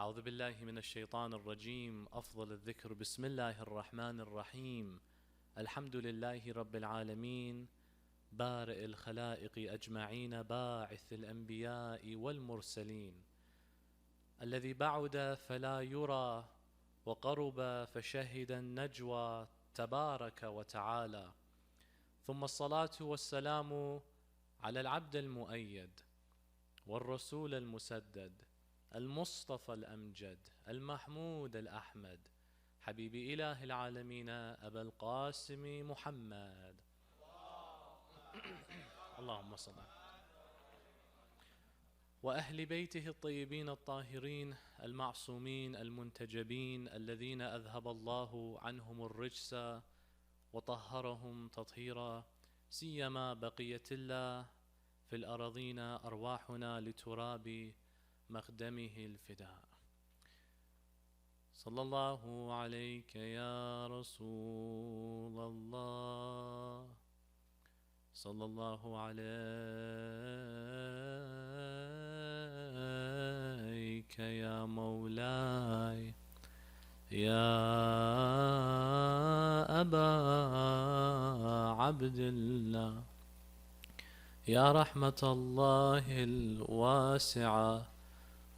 أعوذ بالله من الشيطان الرجيم أفضل الذكر بسم الله الرحمن الرحيم الحمد لله رب العالمين بارئ الخلائق أجمعين باعث الأنبياء والمرسلين الذي بعد فلا يرى وقرب فشهد النجوى تبارك وتعالى ثم الصلاة والسلام على العبد المؤيد والرسول المسدد المصطفى الأمجد المحمود الأحمد حبيب إله العالمين أبا القاسم محمد اللهم صل وأهل بيته الطيبين الطاهرين المعصومين المنتجبين الذين أذهب الله عنهم الرجس وطهرهم تطهيرا سيما بقية الله في الأراضين أرواحنا لتراب مقدمه الفداء صلى الله عليك يا رسول الله صلى الله عليك يا مولاي يا أبا عبد الله يا رحمة الله الواسعة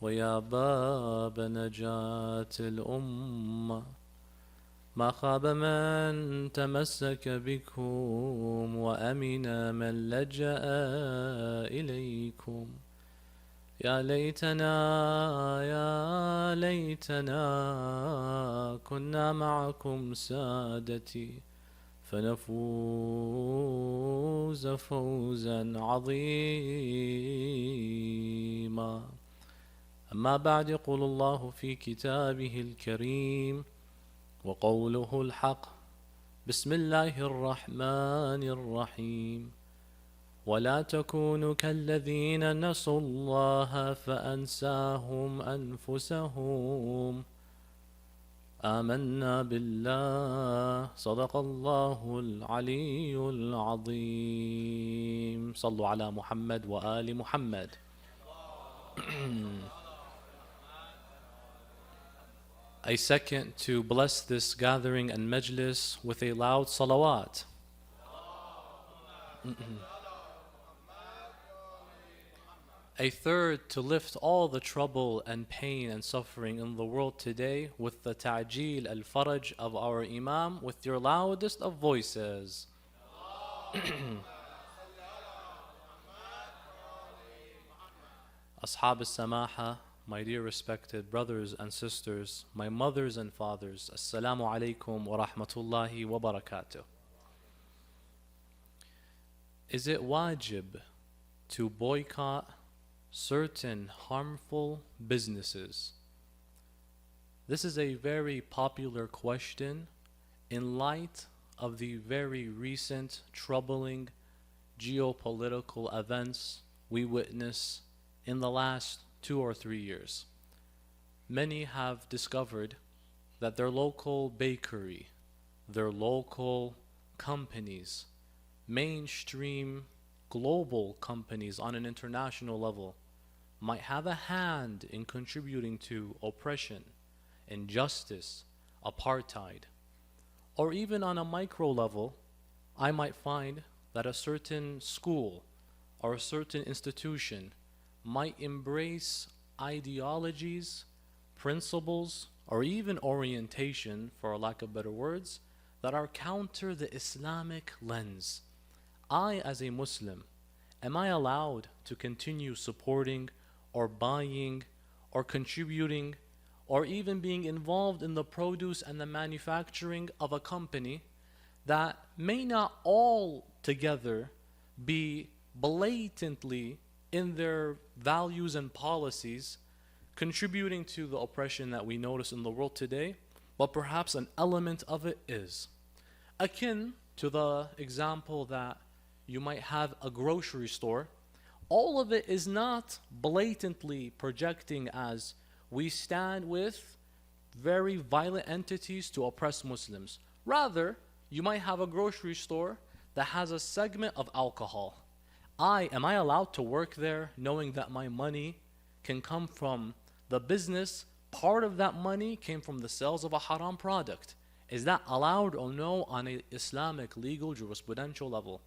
ويا باب نجاة الأمة ما خاب من تمسك بكم وأمن من لجأ إليكم يا ليتنا كنا معكم سادتي فنفوز فوزا عظيما أما بعد يقول الله في كتابه الكريم وقوله الحق بسم الله الرحمن الرحيم ولا تكونوا كالذين نسوا الله فأنساهم أنفسهم آمنا بالله صدق الله العلي العظيم صلوا على محمد وآل محمد I second to bless this gathering and majlis with a loud salawat. A third to lift all the trouble and pain and suffering in the world today with the ta'jeel al-faraj of our Imam with your loudest of voices. Ashab al-Samaha, my dear respected brothers and sisters, my mothers and fathers, Assalamu alaikum wa rahmatullahi wa barakatuh. Is it wajib to boycott certain harmful businesses? This is a very popular question in light of the very recent troubling geopolitical events we witness in the last 2 or 3 years. Many have discovered that their local bakery, their local companies, mainstream global companies on an international level might have a hand in contributing to oppression, injustice, apartheid. Or even on a micro level, I might find that a certain school or a certain institution might embrace ideologies, principles, or even orientation, for lack of better words, that are counter the Islamic lens. I, as a Muslim, am I allowed to continue supporting or buying or contributing or even being involved in the produce and the manufacturing of a company that may not all together be blatantly in their values and policies contributing to the oppression that we notice in the world today, but perhaps an element of it is? Akin to the example that you might have a grocery store, all of it is not blatantly projecting as we stand with very violent entities to oppress Muslims. Rather, you might have a grocery store that has a segment of alcohol. Am I allowed to work there knowing that my money can come from the business part of that money came from the sales of a haram product. Is that allowed or no on an Islamic legal jurisprudential level?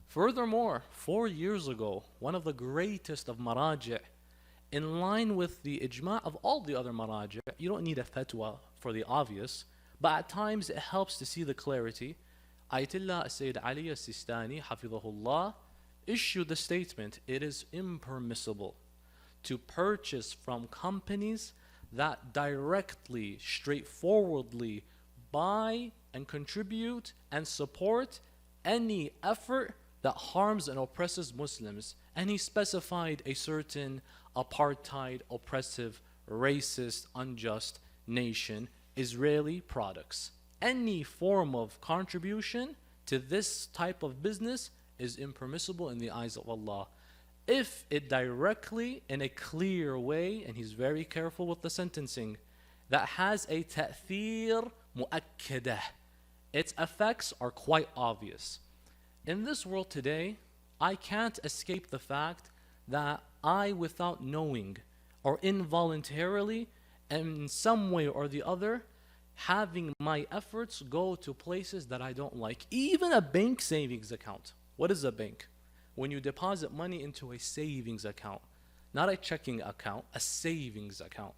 Furthermore, 4 years ago, one of the greatest of maraji', in line with the ijma' of all the other maraji', you don't need a fatwa for the obvious, but at times it helps to see the clarity. Ayatollah Sayyid Ali Sistani, Hafidhahullah, issued the statement, it is impermissible to purchase from companies that directly, straightforwardly buy and contribute and support any effort that harms and oppresses Muslims. And he specified a certain apartheid, oppressive, racist, unjust nation, Israeli products. Any form of contribution to this type of business is impermissible in the eyes of Allah. If it directly, in a clear way, and he's very careful with the sentencing, that has a ta'thir mu'akkadah, its effects are quite obvious. In this world today, I can't escape the fact that I, without knowing or involuntarily, in some way or the other, having my efforts go to places that I don't like. Even a bank savings account. What is a bank? When you deposit money into a savings account, not a checking account, a savings account,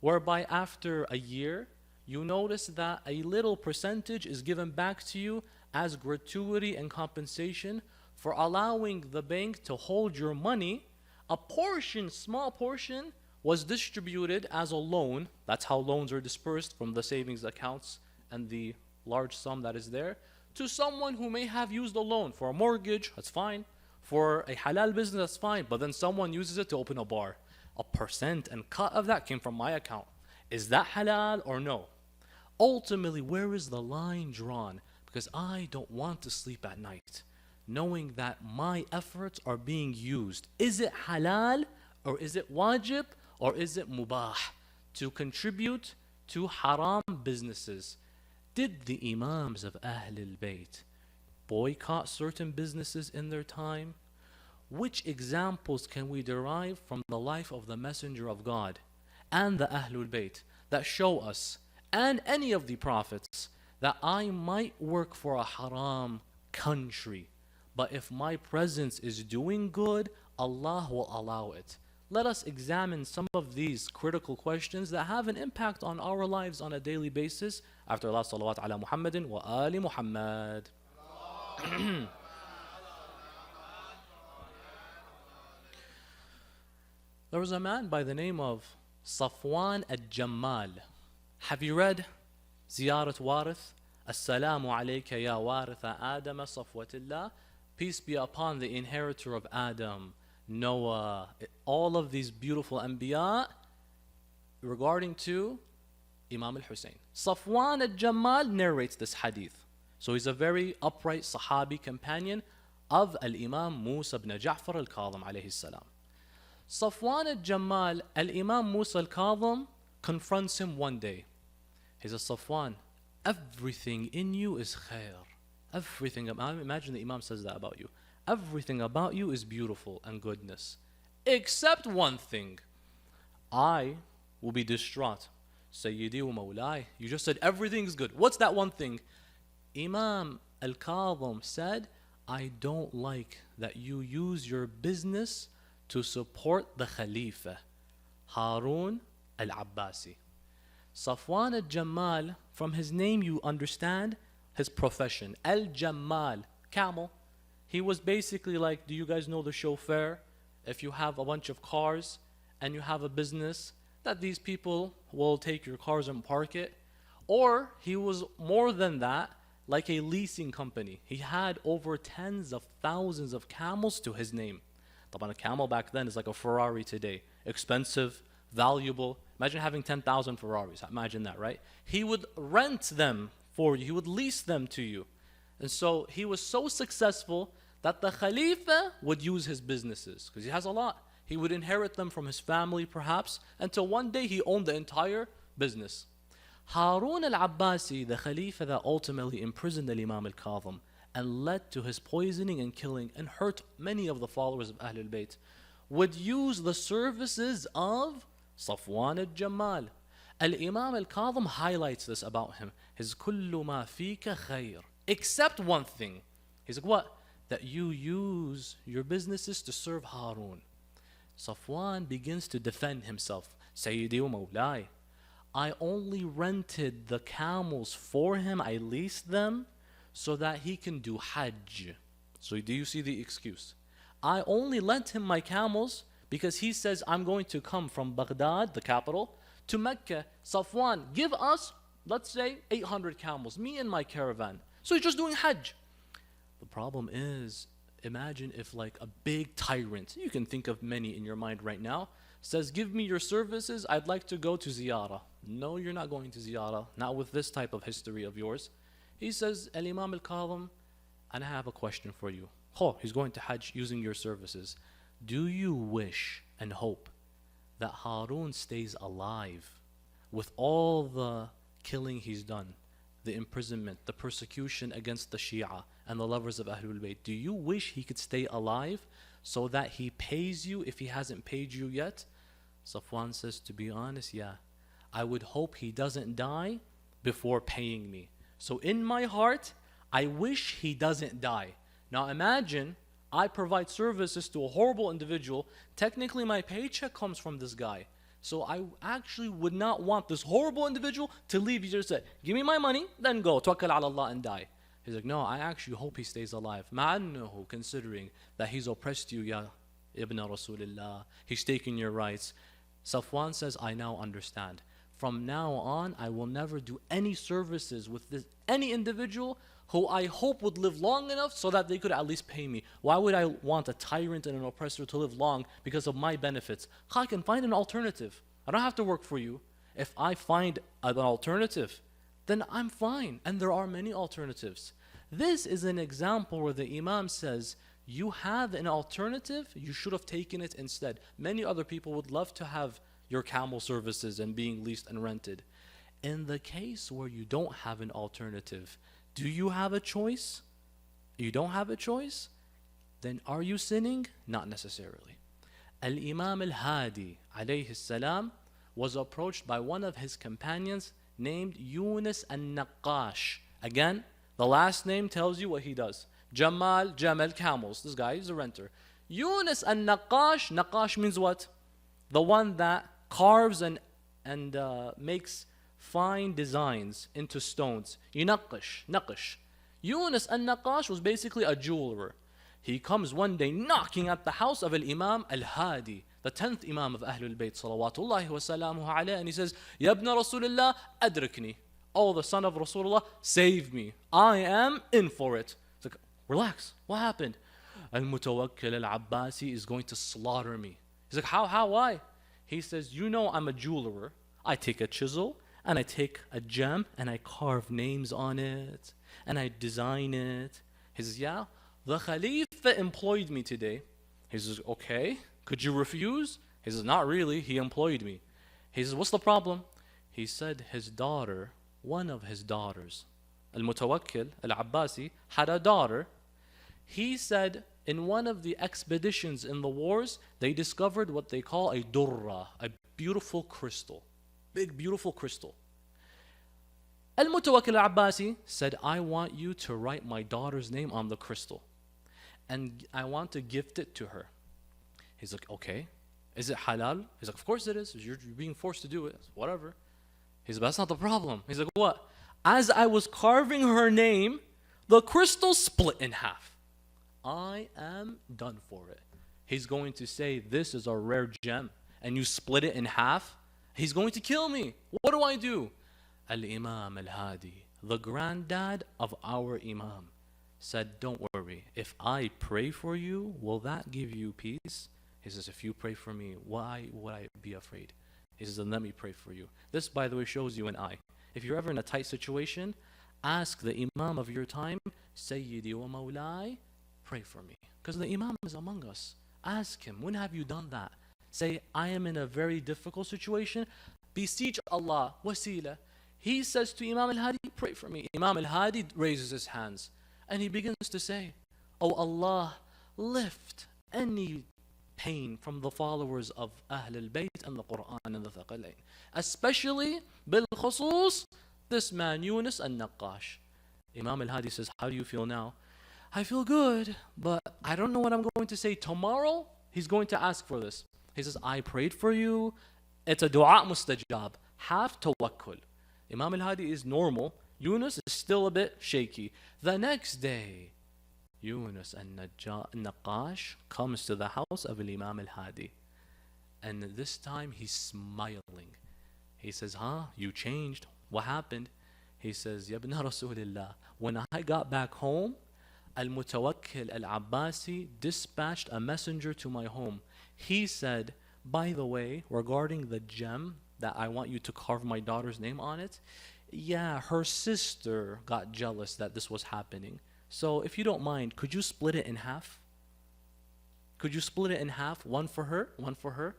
whereby after a year, you notice that a little percentage is given back to you as gratuity and compensation for allowing the bank to hold your money. A portion, small portion, was distributed as a loan. That's how loans are dispersed from the savings accounts and the large sum that is there to someone who may have used a loan for a mortgage, that's fine. For a halal business, that's fine. But then someone uses it to open a bar. A percent and cut of that came from my account. Is that halal or no? Ultimately, where is the line drawn? Because I don't want to sleep at night knowing that my efforts are being used. Is it halal or is it wajib or is it mubah to contribute to haram businesses? Did the Imams of Ahlul Bayt boycott certain businesses in their time? Which examples can we derive from the life of the Messenger of God and the Ahlul Bayt that show us, and any of the prophets, that I might work for a haram country, but if my presence is doing good, Allah will allow it? Let us examine some of these critical questions that have an impact on our lives on a daily basis. After Allah, salawat ala Muhammadin wa ali Muhammad. There was a man by the name of Safwan al-Jammal. Have you read Ziyarat Warith? Assalamu alayka ya waritha Adam safwatillah. Peace be upon the inheritor of Adam, Noah, all of these beautiful anbiya regarding to Imam al-Hussein. Safwan al-Jammal narrates this hadith. So he's a very upright Sahabi companion of Al-Imam Musa ibn Ja'far al-Kadhim alayhi salam. Safwan al-Jammal, Al-Imam Musa al-Kadhim confronts him one day. He says, Safwan, everything in you is khair. Everything, imagine the Imam says that about you. Everything about you is beautiful and goodness. Except one thing. I will be distraught. Sayyidi wa Mawlai. You just said everything is good. What's that one thing? Imam al-Kadhim said, I don't like that you use your business to support the Khalifa, Harun al-Abbasi. Safwan al-Jammal, from his name you understand his profession. Al-Jammal, camel. He was basically like, do you guys know the chauffeur? If you have a bunch of cars and you have a business, that these people will take your cars and park it. Or he was more than that, like a leasing company. He had over tens of thousands of camels to his name. A camel back then is like a Ferrari today. Expensive, valuable. Imagine having 10,000 Ferraris. Imagine that, right? He would rent them for you. He would lease them to you. And so he was so successful that the Khalifa would use his businesses because he has a lot. He would inherit them from his family perhaps until one day he owned the entire business. Harun al-Abbasi, the Khalifa that ultimately imprisoned Imam al-Kadhim and led to his poisoning and killing and hurt many of the followers of Ahlul Bayt, would use the services of Safwan al-Jammal. Al-Imam al-Kadhim highlights this about him. His كُلُّ مَا فِيكَ خَيْرٌ. Except one thing. He's like, what? That you use your businesses to serve Harun. Safwan begins to defend himself. Sayyidi wa Mawlai, I only rented the camels for him. I leased them so that he can do Hajj. So do you see the excuse? I only lent him my camels because he says, I'm going to come from Baghdad, the capital, to Mecca. Safwan, give us, let's say, 800 camels, me and my caravan. So he's just doing Hajj. The problem is, imagine if like a big tyrant, you can think of many in your mind right now, says, give me your services, I'd like to go to ziyarah. No, you're not going to ziyarah, not with this type of history of yours. He says, Al-Imam al-Kadhim, and I have a question for you. Oh, he's going to Hajj using your services. Do you wish and hope that Harun stays alive with all the killing he's done, the imprisonment, the persecution against the Shia and the lovers of Ahlul Bayt? Do you wish he could stay alive so that he pays you if he hasn't paid you yet? Safwan says, to be honest, yeah. I would hope he doesn't die before paying me. So in my heart, I wish he doesn't die. Now imagine I provide services to a horrible individual. Technically, my paycheck comes from this guy. So I actually would not want this horrible individual to leave. You just said, give me my money, then go. Tawakkal ala Allah and die. He's like, no, I actually hope he stays alive. Ma'annahu, considering that he's oppressed you, ya Ibn Rasulullah. He's taken your rights. Safwan says, I now understand. From now on, I will never do any services with any individual who I hope would live long enough so that they could at least pay me. Why would I want a tyrant and an oppressor to live long because of my benefits? I can find an alternative. I don't have to work for you. If I find an alternative, then I'm fine. And there are many alternatives. This is an example where the Imam says, you have an alternative, you should have taken it instead. Many other people would love to have your camel services and being leased and rented. In the case where you don't have an alternative, do you have a choice? You don't have a choice? Then are you sinning? Not necessarily. Al-Imam al-Hadi alayhi salam was approached by one of his companions named Yunus al-Naqash. Again, the last name tells you what he does. Jamal, camels. This guy is a renter. Yunus al-Naqash, Naqash means what? The one that carves and makes fine designs into stones. Naqish. Yunus al-Naqash was basically a jeweler. He comes one day knocking at the house of Al-Imam al-Hadi, the 10th Imam of Ahlul Bayt, salawatullahi wa salamuhu alayhi, and he says, Ya ibn Rasulullah, adrikni. Oh, the son of Rasulullah, save me. I am in for it. It's like, relax, what happened? Al-Mutawakkil al-Abbasi is going to slaughter me. He's like, how, why? He says, you know I'm a jeweler. I take a chisel and I take a gem and I carve names on it and I design it. He says, yeah, the Khalifa employed me today. He says, okay, could you refuse? He says, not really, he employed me. He says, what's the problem? He said his daughter, one of his daughters, Al-Mutawakkil Al-Abbasi, had a daughter. He said in one of the expeditions in the wars, they discovered what they call a durra, a beautiful crystal. Big, beautiful crystal. Al-Mutawakkil Al-Abbasi said, I want you to write my daughter's name on the crystal. And I want to gift it to her. He's like, okay. Is it halal? He's like, of course it is. You're being forced to do it. Whatever. He's like, that's not the problem. He's like, what? As I was carving her name, the crystal split in half. I am done for it. He's going to say, this is a rare gem, and you split it in half? He's going to kill me. What do I do? Al-Imam al-Hadi, the granddad of our Imam, said, don't worry. If I pray for you, will that give you peace? He says, if you pray for me, why would I be afraid? He says, then let me pray for you. This, by the way, shows you and I. If you're ever in a tight situation, ask the Imam of your time, Sayyidi wa Mawlai, pray for me. Because the Imam is among us. Ask him, when have you done that? Say, I am in a very difficult situation. Beseech Allah, wasila. He says to Imam al-Hadi, pray for me. Imam al-Hadi raises his hands and he begins to say, oh Allah, lift any pain from the followers of Ahl al-Bayt and the Quran and the Thaqalain. Especially, bil khusus, this man Yunus al-Naqash. Imam al-Hadi says, how do you feel now? I feel good, but I don't know what I'm going to say tomorrow. He's going to ask for this. He says, I prayed for you. It's a dua mustajab. Have tawakkul. Imam al-Hadi is normal. Yunus is still a bit shaky. The next day, Yunus al-Naqash comes to the house of Imam al-Hadi. And this time he's smiling. He says, you changed. What happened? He says, Ya ibn Rasulillah, when I got back home, Al-Mutawakkil al-Abbasi dispatched a messenger to my home. He said, by the way, regarding the gem that I want you to carve my daughter's name on it, yeah, her sister got jealous that this was happening. So if you don't mind, could you split it in half? Could you split it in half? One for her, one for her.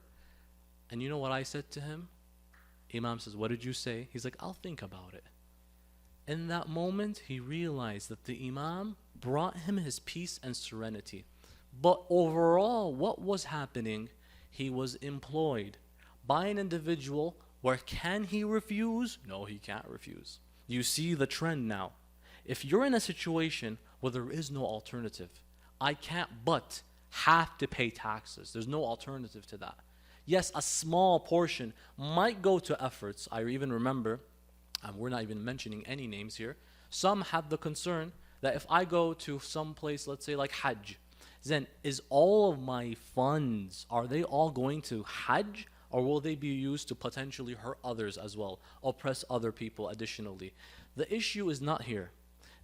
And you know what I said to him? Imam says, what did you say? He's like, I'll think about it. In that moment, he realized that the Imam brought him his peace and serenity. But overall, what was happening? He was employed by an individual where can he refuse? No, he can't refuse. You see the trend now. If you're in a situation where there is no alternative, I can't but have to pay taxes. There's no alternative to that. Yes, a small portion might go to efforts. I even remember, we're not even mentioning any names here, some had the concern that if I go to some place, let's say like Hajj, then is all of my funds, are they all going to Hajj? Or will they be used to potentially hurt others as well, oppress other people additionally? The issue is not here.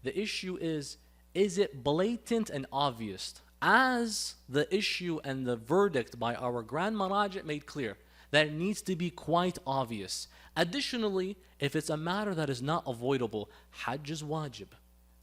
The issue is it blatant and obvious? As the issue and the verdict by our Grand Marajit made clear, that it needs to be quite obvious. Additionally, if it's a matter that is not avoidable, Hajj is wajib.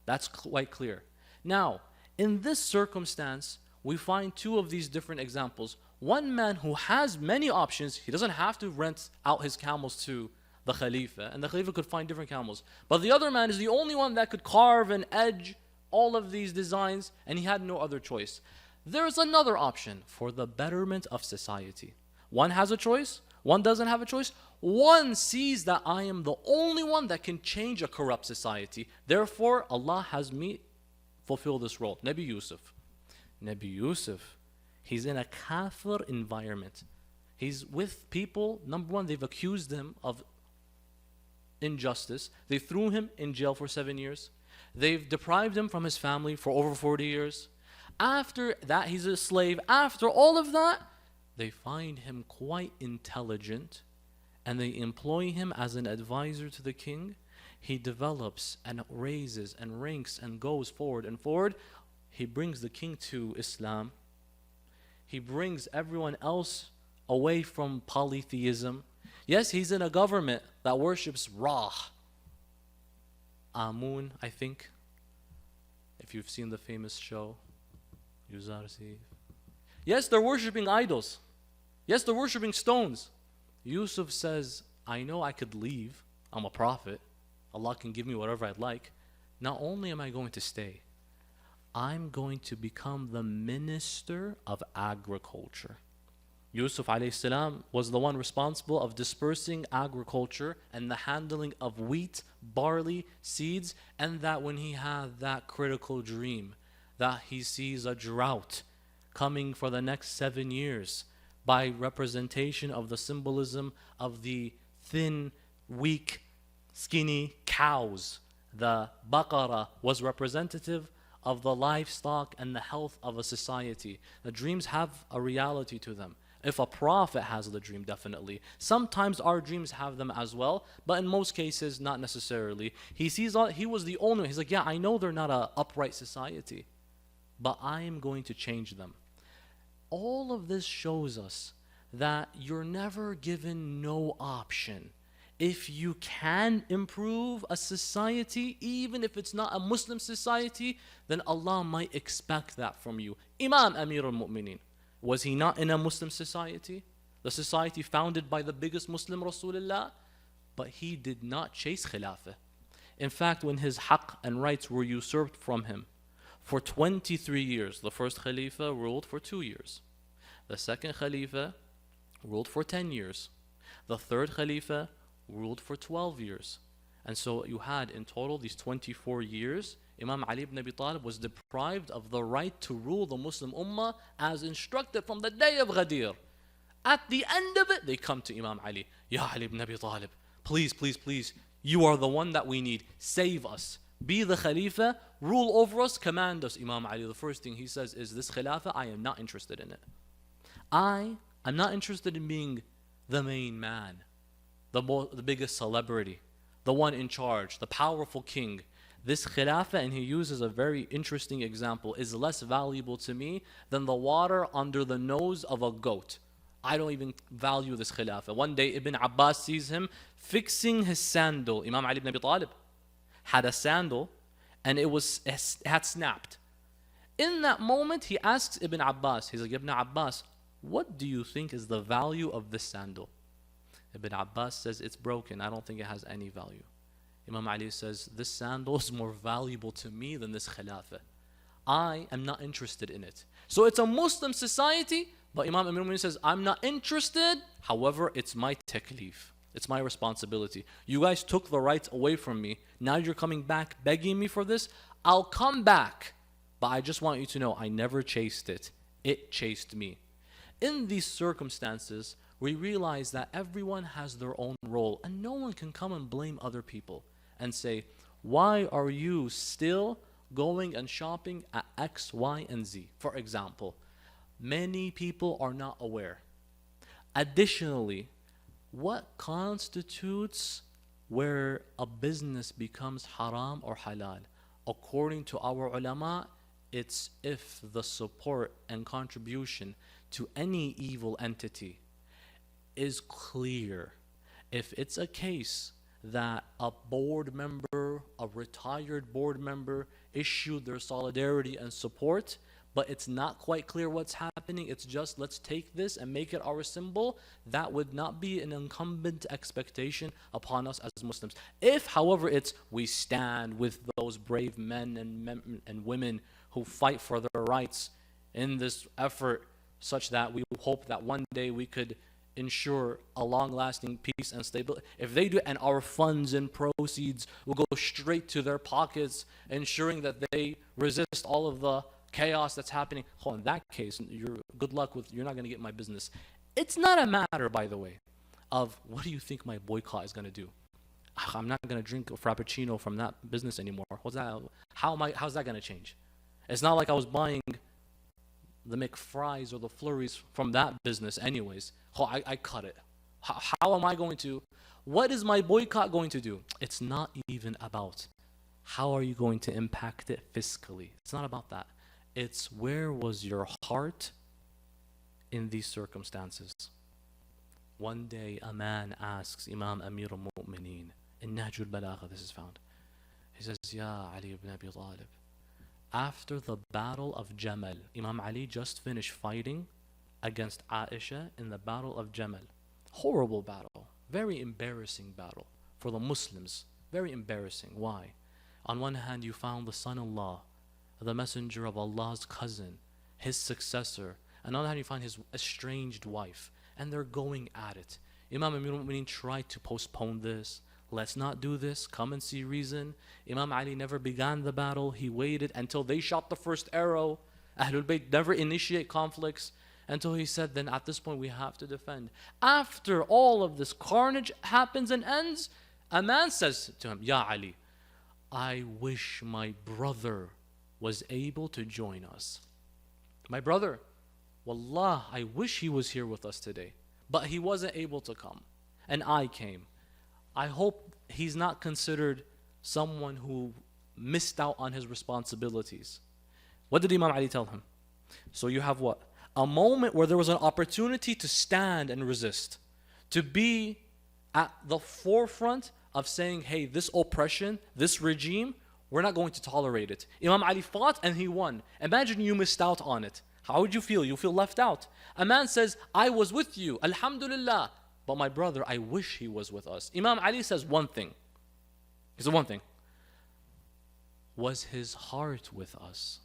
That's quite clear. Now, in this circumstance, we find two of these different examples. One man who has many options, he doesn't have to rent out his camels to the Khalifa, and the Khalifa could find different camels. But the other man is the only one that could carve and edge all of these designs, and he had no other choice. There's another option for the betterment of society. One has a choice, one doesn't have a choice. One sees that I am the only one that can change a corrupt society. Therefore, Allah has me fulfill this role. Nabi Yusuf, he's in a kafir environment. He's with people, number one, they've accused him of injustice. They threw him in jail for 7 years. They've deprived him from his family for over 40 years. After that, he's a slave. After all of that, they find him quite intelligent and they employ him as an advisor to the king. He develops and raises and ranks and goes forward and forward. He brings the king to Islam. He brings everyone else away from polytheism. Yes, he's in a government that worships Ra, Amun, I think. If you've seen the famous show, Yuzarsi. Yes, they're worshipping idols. Yes, they're worshipping stones. Yusuf says, I know I could leave. I'm a prophet. Allah can give me whatever I'd like. Not only am I going to stay, I'm going to become the minister of agriculture. Yusuf alayhi salam was the one responsible of dispersing agriculture and the handling of wheat, barley, seeds, and that when he had that critical dream that he sees a drought coming for the next 7 years by representation of the symbolism of the thin, weak, skinny cows. The baqarah was representative of the livestock and the health of a society. The dreams have a reality to them. If a prophet has the dream, definitely. Sometimes our dreams have them as well, but in most cases, not necessarily. He was the owner. He's like, yeah, I know they're not an upright society, but I am going to change them. All of this shows us that you're never given no option. If you can improve a society, even if it's not a Muslim society, then Allah might expect that from you. Imam Amir al-Mu'mineen, was he not in a Muslim society? The society founded by the biggest Muslim Rasulullah? But he did not chase khilafah. In fact, when his haqq and rights were usurped from him, for 23 years, the first Khalifa ruled for 2 years. The second Khalifa ruled for 10 years. The third Khalifa ruled for 12 years. And so you had in total these 24 years, Imam Ali ibn Abi Talib was deprived of the right to rule the Muslim Ummah as instructed from the day of Ghadir. At the end of it, they come to Imam Ali. Ya Ali ibn Abi Talib, please, please, please, you are the one that we need. Save us. Be the Khalifa, rule over us, command us. Imam Ali, the first thing he says is, this Khilafah, I am not interested in it. I'm not interested in being the main man, the biggest celebrity, the one in charge, the powerful king. This Khilafah, and he uses a very interesting example, is less valuable to me than the water under the nose of a goat. I don't even value this Khilafah. One day Ibn Abbas sees him fixing his sandal. Imam Ali ibn Abi Talib had a sandal and it had snapped. In that moment, he asks Ibn Abbas, he's like, Ibn Abbas, what do you think is the value of this sandal? Ibn Abbas says, it's broken. I don't think it has any value. Imam Ali says, this sandal is more valuable to me than this Khilafah. I am not interested in it. So it's a Muslim society, but Imam Amir al-Mu'minin says, I'm not interested. However, it's my taklif. It's my responsibility. You guys took the rights away from me. Now you're coming back begging me for this. I'll come back. But I just want you to know, I never chased it. It chased me. In these circumstances, we realize that everyone has their own role and no one can come and blame other people and say, why are you still going and shopping at X, Y, and Z? For example, many people are not aware. Additionally, what constitutes where a business becomes haram or halal? According to our ulama, it's if the support and contribution to any evil entity is clear. If it's a case that a board member, a retired board member, issued their solidarity and support, but it's not quite clear what's happening, it's just let's take this and make it our symbol, that would not be an incumbent expectation upon us as Muslims. If, however, it's we stand with those brave men and women who fight for their rights in this effort, such that we hope that one day we could ensure a long-lasting peace and stability. If they do, and our funds and proceeds will go straight to their pockets, ensuring that they resist all of the chaos that's happening. Oh, in that case, good luck with, you're not going to get my business. It's not a matter, by the way, of what do you think my boycott is going to do? I'm not going to drink a frappuccino from that business anymore. How's that going to change? It's not like I was buying the McFries or the Flurries from that business anyways. Oh, I cut it. How am I going to? What is my boycott going to do? It's not even about how are you going to impact it fiscally. It's not about that. It's where was your heart in these circumstances. One day a man asks Imam Amir al-Mu'mineen, in Nahj al-Balagha this is found. He says, Ya Ali ibn Abi Talib, after the battle of Jamal, Imam Ali just finished fighting against Aisha in the battle of Jamal. Horrible battle, very embarrassing battle for the Muslims. Very embarrassing. Why? On one hand, you found the son-in-law, the messenger of Allah's cousin, his successor. And on the other hand, you find his estranged wife. And they're going at it. Imam Amir al-Mu'mineen tried to postpone this. Let's not do this. Come and see reason. Imam Ali never began the battle. He waited until they shot the first arrow. Ahlul Bayt never initiate conflicts until he said, then at this point we have to defend. After all of this carnage happens and ends, a man says to him, Ya Ali, I wish my brother was able to join us. My brother, Wallah, I wish he was here with us today. But he wasn't able to come. And I came. I hope he's not considered someone who missed out on his responsibilities. What did Imam Ali tell him? So you have what? A moment where there was an opportunity to stand and resist. To be at the forefront of saying, hey, this oppression, this regime, we're not going to tolerate it. Imam Ali fought and he won. Imagine you missed out on it. How would you feel? You feel left out. A man says, I was with you, alhamdulillah. But my brother, I wish he was with us. Imam Ali says one thing. He said one thing. Was his heart with us?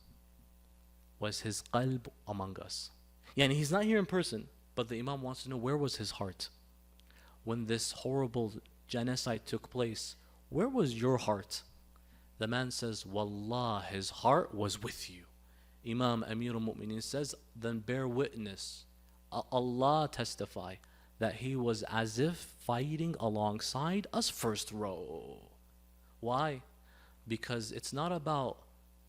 Was his qalb among us? Yeah, and he's not here in person, but the Imam wants to know, where was his heart? When this horrible genocide took place, where was your heart? The man says, Wallah, his heart was with you. Imam Amir al-Mu'mineen says, then bear witness, Allah testify, that he was as if fighting alongside us first row. Why? Because it's not about,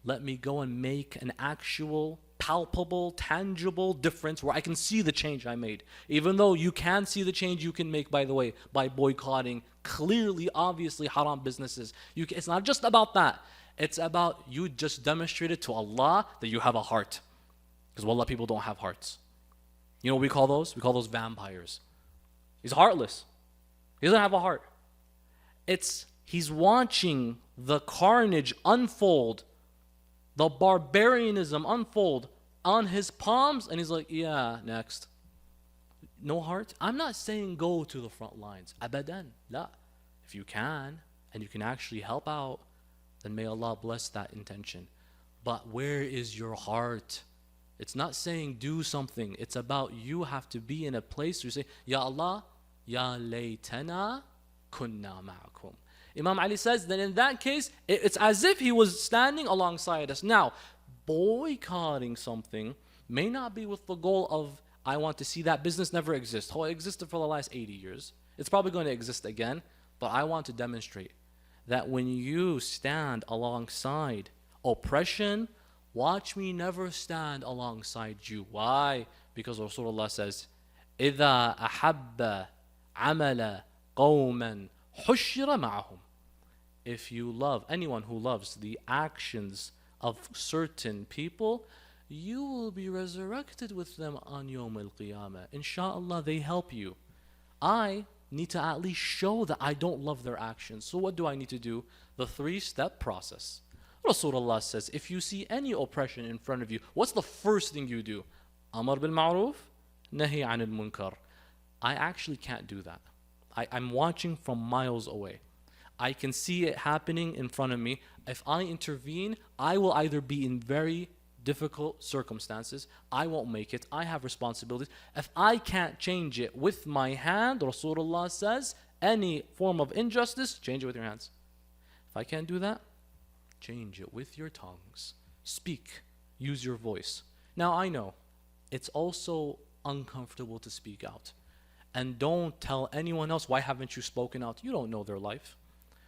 let me go and make an actual, palpable, tangible difference where I can see the change I made. Even though you can see the change you can make, by the way, by boycotting clearly, obviously haram businesses. It's not just about that. It's about you just demonstrated to Allah that you have a heart. Because wallah, people don't have hearts. You know what we call those? We call those vampires. He's heartless. He doesn't have a heart. He's watching the carnage unfold, the barbarianism unfold on his palms, and he's like, yeah, next. No heart? I'm not saying go to the front lines. Abadan. La. If you can, and you can actually help out, then may Allah bless that intention. But where is your heart? It's not saying do something. It's about you have to be in a place where you say, Ya Allah, Ya laytana kunna ma'akum. Imam Ali says that in that case, it's as if he was standing alongside us. Now, boycotting something may not be with the goal of, I want to see that business never exist. Oh, it existed for the last 80 years. It's probably going to exist again. But I want to demonstrate that when you stand alongside oppression, watch me never stand alongside you. Why? Because Rasulullah says, إِذَا أَحَبَّ عَمَلَ قَوْمًا حُشِّرَ مَعَهُمْ. If you love, anyone who loves the actions of certain people, you will be resurrected with them on Yawm al-Qiyamah. Inshallah, they help you. I need to at least show that I don't love their actions. So what do I need to do? The 3-step process. Rasulullah says, if you see any oppression in front of you, what's the first thing you do? Amar bil ma'ruf, nahi anil munkar. I actually can't do that. I'm watching from miles away. I can see it happening in front of me. If I intervene, I will either be in very difficult circumstances. I won't make it. I have responsibilities. If I can't change it with my hand, Rasulullah says, any form of injustice, change it with your hands. If I can't do that, change it with your tongues. Speak. Use your voice. Now, I know it's also uncomfortable to speak out. And don't tell anyone else, why haven't you spoken out? You don't know their life.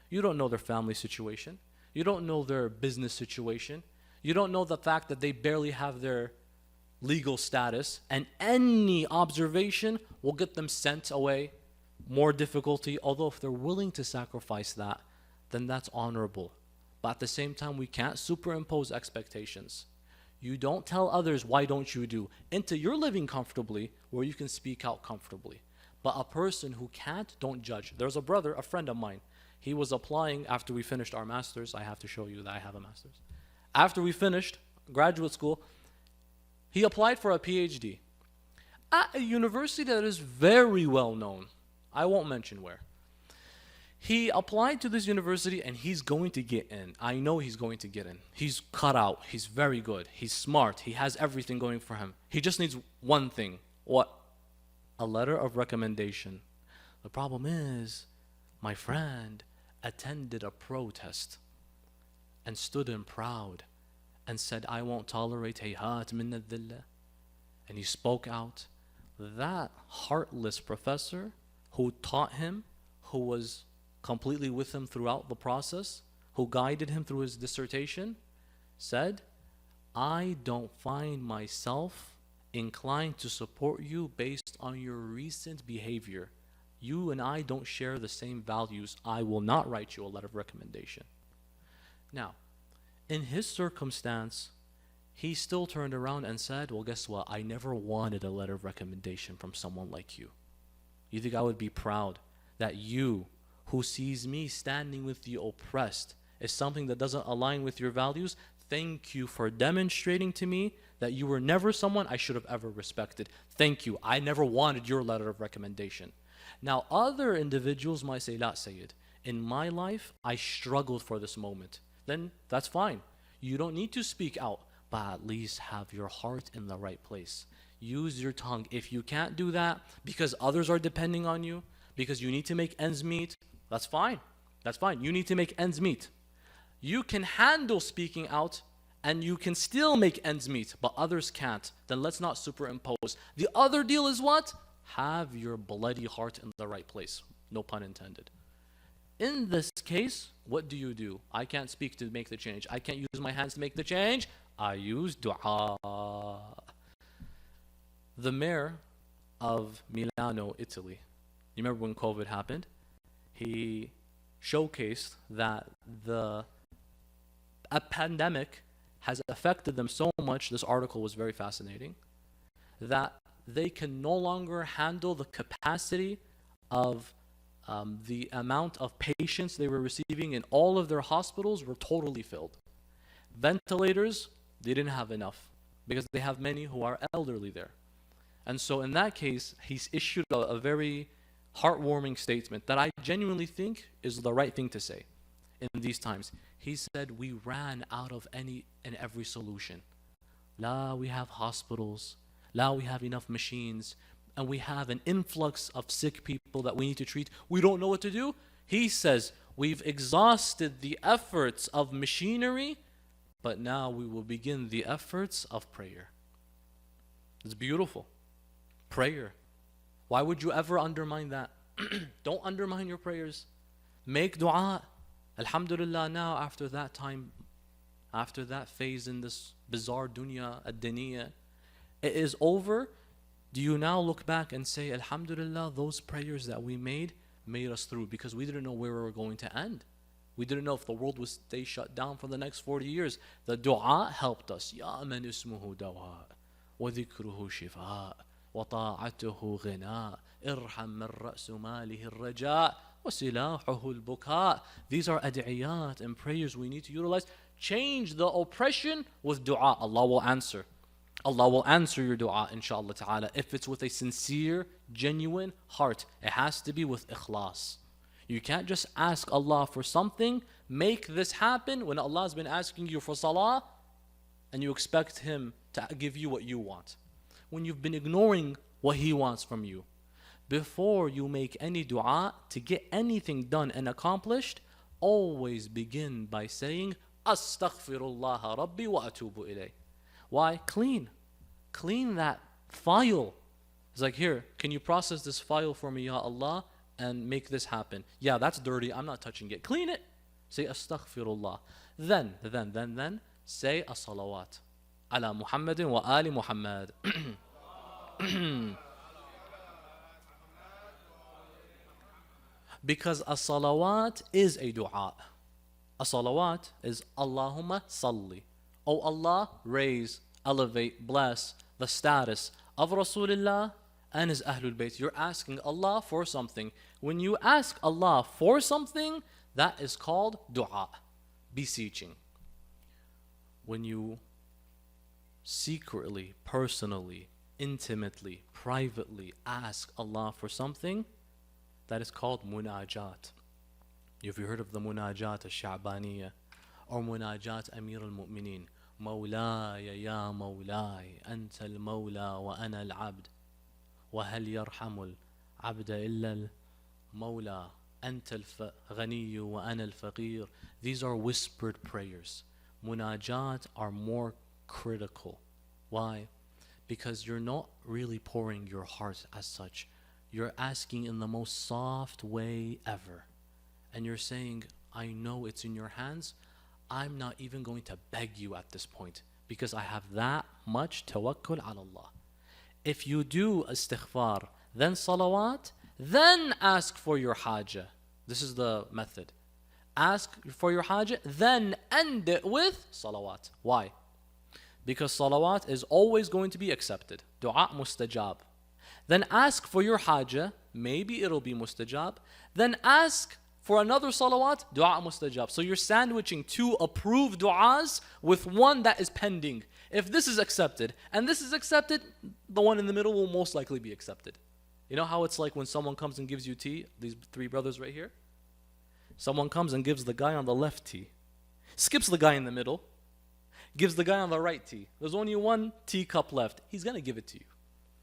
You don't know their family situation. You don't know their business situation. You don't know the fact that they barely have their legal status, and any observation will get them sent away. More difficulty, although if they're willing to sacrifice that, then that's honorable. But at the same time, we can't superimpose expectations. You don't tell others, why don't you do? Until you're living comfortably where you can speak out comfortably. But a person who can't, don't judge. There's a brother, a friend of mine. He was applying after we finished our masters. I have to show you that I have a master's. After we finished graduate school, he applied for a PhD at a university that is very well known. I won't mention where. He applied to this university and he's going to get in. I know he's going to get in. He's cut out. He's very good. He's smart. He has everything going for him. He just needs one thing. What? A letter of recommendation. The problem is, my friend attended a protest and stood in proud and said, I won't tolerate hayhat min al-dhillah. And he spoke out. That heartless professor who taught him, who was completely with him throughout the process, who guided him through his dissertation, said, I don't find myself inclined to support you based on your recent behavior. You and I don't share the same values. I will not write you a letter of recommendation. Now, in his circumstance, he still turned around and said, well, guess what? I never wanted a letter of recommendation from someone like you. You think I would be proud that you, who sees me standing with the oppressed, is something that doesn't align with your values? Thank you for demonstrating to me that you were never someone I should have ever respected. Thank you. I never wanted your letter of recommendation. Now, other individuals might say, La Sayyid, in my life, I struggled for this moment. Then that's fine. You don't need to speak out, but at least have your heart in the right place. Use your tongue. If you can't do that because others are depending on you, because you need to make ends meet, that's fine. That's fine. You need to make ends meet. You can handle speaking out and you can still make ends meet, but others can't. Then let's not superimpose. The other deal is what? Have your bloody heart in the right place. No pun intended. In this case, what do? I can't speak to make the change. I can't use my hands to make the change. I use dua. The mayor of Milano, Italy, you remember when COVID happened? He showcased that a pandemic has affected them so much, this article was very fascinating, that they can no longer handle the capacity of the amount of patients they were receiving in all of their hospitals were totally filled. Ventilators, they didn't have enough because they have many who are elderly there. And so in that case, he's issued a very heartwarming statement that I genuinely think is the right thing to say in these times. He said, we ran out of any and every solution. La, we have hospitals. La, we have enough machines. And we have an influx of sick people that we need to treat. We don't know what to do. He says, we've exhausted the efforts of machinery, but now we will begin the efforts of prayer. It's beautiful. Prayer. Why would you ever undermine that? Don't undermine your prayers. Make dua. Alhamdulillah, now after that time, after that phase in this bizarre dunya, ad-diniya, it is over. Do you now look back and say, Alhamdulillah, those prayers that we made us through, because we didn't know where we were going to end. We didn't know if the world would stay shut down for the next 40 years. The dua helped us. Ya man ismuhu dawa, wa dhikruhu shifa, wa ta'atuhu ghina, irham min ra'su malihi al-raja, wa silahuhu al-buka. These are ad'iyat and prayers we need to utilize. Change the oppression with dua. Allah will answer. Allah will answer your dua, inshallah ta'ala, if it's with a sincere, genuine heart. It has to be with ikhlas. You can't just ask Allah for something, make this happen when Allah has been asking you for salah, and you expect Him to give you what you want, when you've been ignoring what He wants from you. Before you make any dua to get anything done and accomplished, always begin by saying, Astaghfirullah Rabbi wa atubu ilayh. Why? Clean that file. It's like, here, can you process this file for me, Ya Allah, and make this happen? Yeah, that's dirty. I'm not touching it. Clean it. Say astaghfirullah. Then say as-salawat ala Muhammadin wa ali Muhammad. Because as-salawat is a dua. As-salawat is Allahumma salli. Oh Allah, raise, elevate, bless the status of Rasulullah and his Ahlul Bayt. You're asking Allah for something. When you ask Allah for something, that is called dua, beseeching. When you secretly, personally, intimately, privately ask Allah for something, that is called munajat. Have you heard of the munajat al-Sha'baniyah or munajat Amir al-Mu'mineen? مولاي يا مولاي أنت المولى وأنا العبد وهل يرحم العبد إلا المولى أنت الغني وأنا الفقير. These are whispered prayers. Munajat are more critical. Why? Because you're not really pouring your heart as such. You're asking in the most soft way ever. And you're saying, I know it's in your hands. I'm not even going to beg you at this point because I have that much tawakkul ala Allah. If you do istighfar, then salawat, then ask for your haja. This is the method. Ask for your haja, then end it with salawat. Why? Because salawat is always going to be accepted. Dua mustajab. Then ask for your haja, maybe it'll be mustajab. Then ask for another salawat, dua mustajab. So you're sandwiching two approved du'as with one that is pending. If this is accepted and this is accepted, the one in the middle will most likely be accepted. You know how it's like when someone comes and gives you tea? These three brothers right here. Someone comes and gives the guy on the left tea, skips the guy in the middle, gives the guy on the right tea. There's only one teacup left. He's going to give it to you.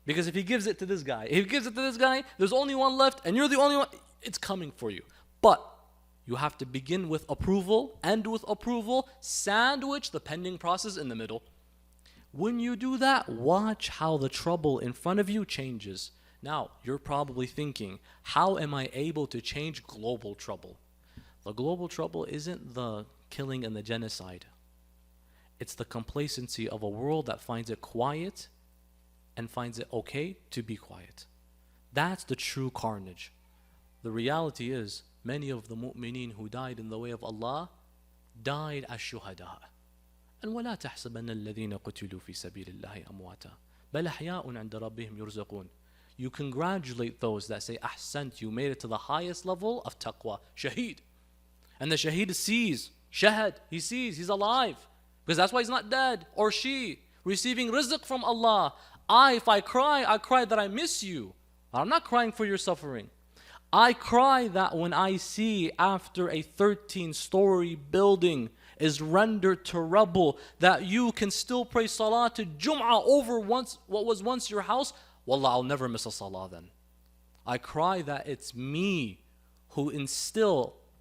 Because if he gives it to this guy, if he gives it to this guy, there's only one left and you're the only one, it's coming for you. But you have to begin with approval, end with approval, sandwich the pending process in the middle. When you do that, watch how the trouble in front of you changes. Now, you're probably thinking, how am I able to change global trouble? The global trouble isn't the killing and the genocide. It's the complacency of a world that finds it quiet and finds it okay to be quiet. That's the true carnage. The reality is, many of the mu'mineen who died in the way of Allah died as shuhada. And وَلَا تَحْسَبَنَّ الَّذِينَ قُتِلُوا فِي سَبِيلِ اللَّهِ أَمْوَاتًا بَلْ أَحْيَاءٌ عِنْدَ رَبِّهِمْ يُرْزَقُونَ. You congratulate those that say, Ahsant, you made it to the highest level of taqwa, shaheed. And the shaheed sees, shahad, he sees, he's alive. Because that's why he's not dead, or she, receiving rizq from Allah. If I cry that I miss you. I'm not crying for your suffering. I cry that when I see after a 13-story building is rendered to rubble, that you can still pray salah to Jum'ah over what was once your house. Wallah, I'll never miss a salah then. I cry that it's me who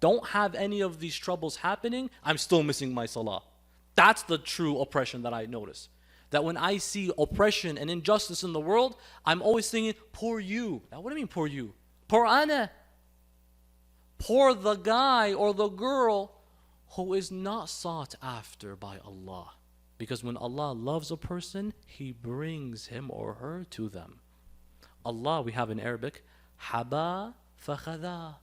don't have any of these troubles happening, I'm still missing my salah. That's the true oppression that I notice. That when I see oppression and injustice in the world, I'm always thinking, poor you. Now, what do you mean, poor you? Poor ana. Poor the guy or the girl who is not sought after by Allah. Because when Allah loves a person, He brings him or her to them. Allah, we have in Arabic, haba fakhada.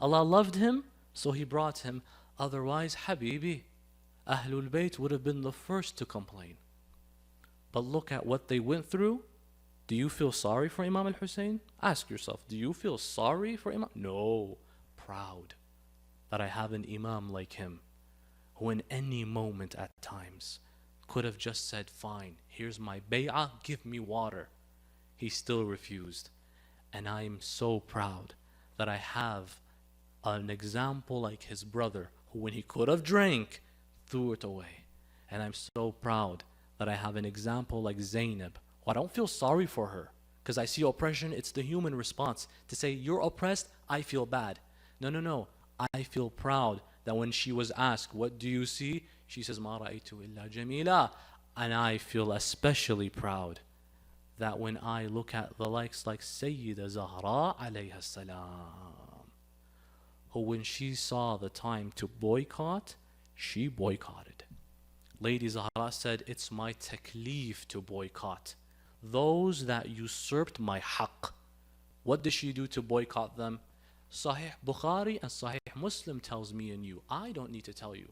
Allah loved him, so He brought him. Otherwise, habibi, Ahlul Bayt would have been the first to complain. But look at what they went through. Do you feel sorry for Imam al-Hussein? Ask yourself, do you feel sorry for Imam? No. Proud that I have an Imam like him, who in any moment at times could have just said, fine, here's my bay'ah, give me water. He still refused. And I am so proud that I have an example like his brother, who when he could have drank, threw it away. And I'm so proud that I have an example like Zainab. I don't feel sorry for her because I see oppression. It's the human response to say, you're oppressed, I feel bad. No. I feel proud that when she was asked, what do you see? She says, Ma ra'aytu illa jamila. And I feel especially proud that when I look at the likes like Sayyida Zahra alayha salam, who when she saw the time to boycott, she boycotted. Lady Zahra said, it's my taklif to boycott those that usurped my haqq. What did she do to boycott them? Sahih Bukhari and Sahih Muslim tells me and you, I don't need to tell you,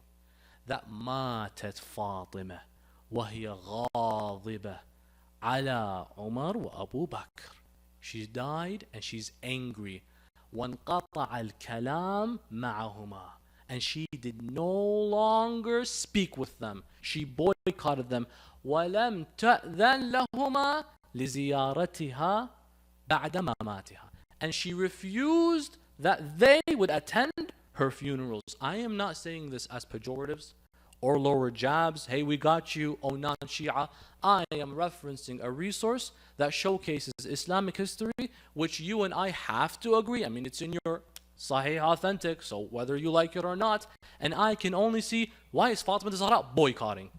that matat Fatima wa hiya ghadiba ala Umar wa Abu Bakr. She died and she's angry. وانقطع الكلام معهما. And she did no longer speak with them. She boycotted them. وَلَمْ تَأْذَنْ لَهُمَا لِزِيَارَتِهَا بَعْدَ مَمَاتِهَا. And she refused that they would attend her funerals. I am not saying this as pejoratives or lower jabs. Hey, we got you, oh non-Shia. I am referencing a resource that showcases Islamic history, which you and I have to agree. I mean, it's in your Sahih authentic, so whether you like it or not, and I can only see, why is Fatima Zahra boycotting?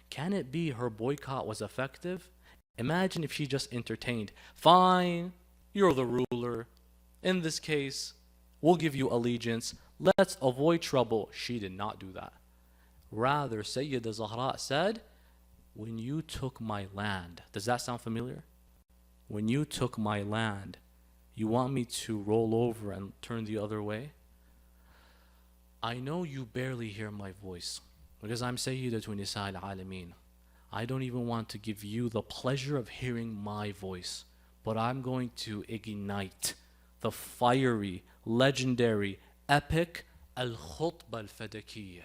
Can it be her boycott was effective? Imagine if she just entertained, fine, you're the ruler. In this case, we'll give you allegiance. Let's avoid trouble. She did not do that. Rather, Sayyida Zahra said, when you took my land, does that sound familiar? When you took my land, you want me to roll over and turn the other way? I know you barely hear my voice because I'm Sayyidatu Nisa al-Alameen. I don't even want to give you the pleasure of hearing my voice, but I'm going to ignite the fiery, legendary, epic al-Khutbah al-Fadakiyyah.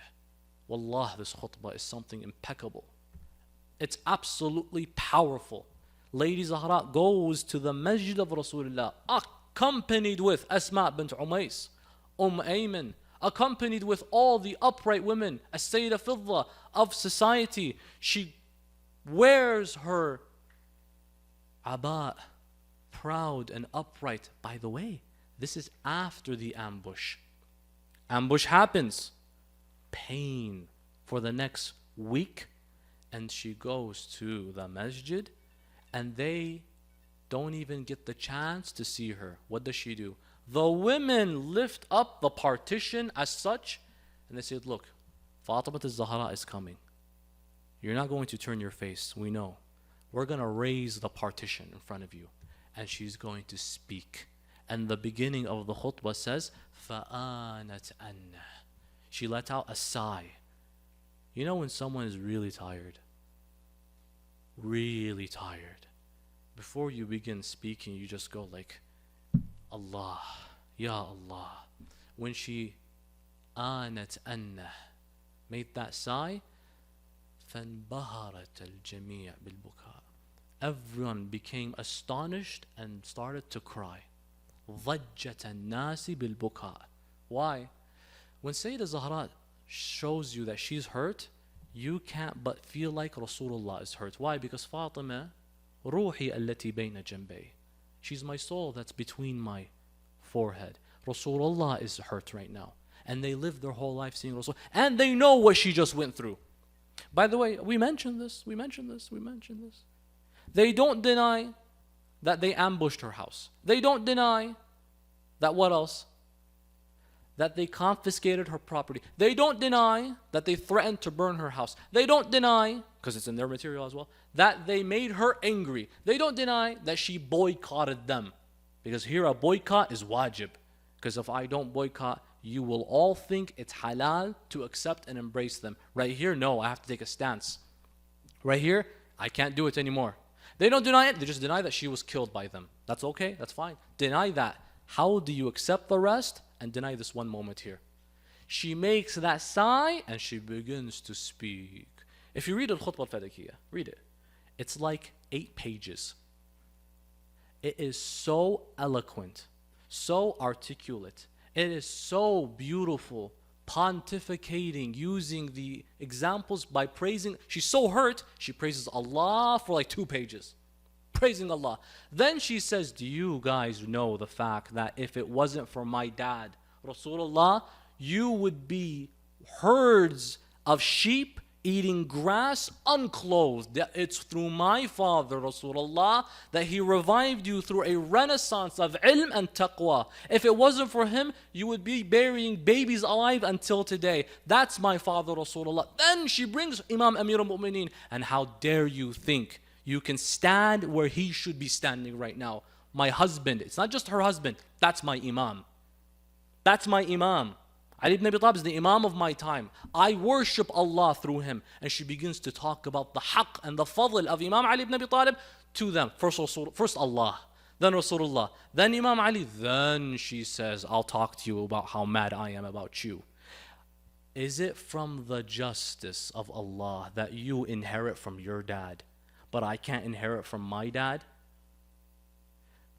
Wallah, this khutbah is something impeccable. It's absolutely powerful. Lady Zahra goes to the Masjid of Rasulullah, accompanied with Asma bint Umays, Ayman, accompanied with all the upright women, As-Sayyida Fidda of society. She wears her Aba, proud and upright. By the way, this is after the ambush. Ambush happens. Pain for the next week. And she goes to the masjid and they don't even get the chance to see her. What does she do? The women lift up the partition as such and they said, look, Fatima al-Zahra is coming. You're not going to turn your face, we know. We're going to raise the partition in front of you and she's going to speak. And the beginning of the khutbah says, فَآنَتْ أَنَّ. She let out a sigh. You know when someone is really tired? Really tired. Before you begin speaking, you just go like, Allah, Ya Allah. When she آنت أنه made that sigh, فانبهرت الجميع بالبكاء. Everyone became astonished and started to cry. ضجت الناس بالبكاء. Why? When Sayyidah Zahra shows you that she's hurt, you can't but feel like Rasulullah is hurt. Why? Because Fatima, روحي التي بين جنبي. She's my soul that's between my forehead. Rasulullah is hurt right now. And they live their whole life seeing Rasul. And they know what she just went through. By the way, we mentioned this. They don't deny that they ambushed her house. They don't deny that what else? That they confiscated her property. They don't deny that they threatened to burn her house. They don't deny, because it's in their material as well, that they made her angry. They don't deny that she boycotted them. Because here a boycott is wajib. Because if I don't boycott, you will all think it's halal to accept and embrace them. Right here, no, I have to take a stance. Right here, I can't do it anymore. They don't deny it, they just deny that she was killed by them. That's okay, that's fine. Deny that. How do you accept the rest and deny this one moment here? She makes that sigh and she begins to speak. If you read Al-Khutbah Al-Fadakiyah, read it. It's like 8 pages. It is so eloquent, so articulate. It is so beautiful, pontificating, using the examples by praising. She's so hurt, she praises Allah for like 2 pages. Praising Allah. Then she says, do you guys know the fact that if it wasn't for my dad, Rasulullah, you would be herds of sheep eating grass unclothed. It's through my father, Rasulullah, that he revived you through a renaissance of ilm and taqwa. If it wasn't for him, you would be burying babies alive until today. That's my father, Rasulullah. Then she brings Imam Amir al-Mu'mineen. And how dare you think you can stand where he should be standing right now? My husband, it's not just her husband, that's my Imam. That's my Imam. Ali ibn Abi Talib is the Imam of my time. I worship Allah through him. And she begins to talk about the haqq and the fadl of Imam Ali ibn Abi Talib to them. First Allah, then Rasulullah, then Imam Ali. Then she says, I'll talk to you about how mad I am about you. Is it from the justice of Allah that you inherit from your dad, but I can't inherit from my dad?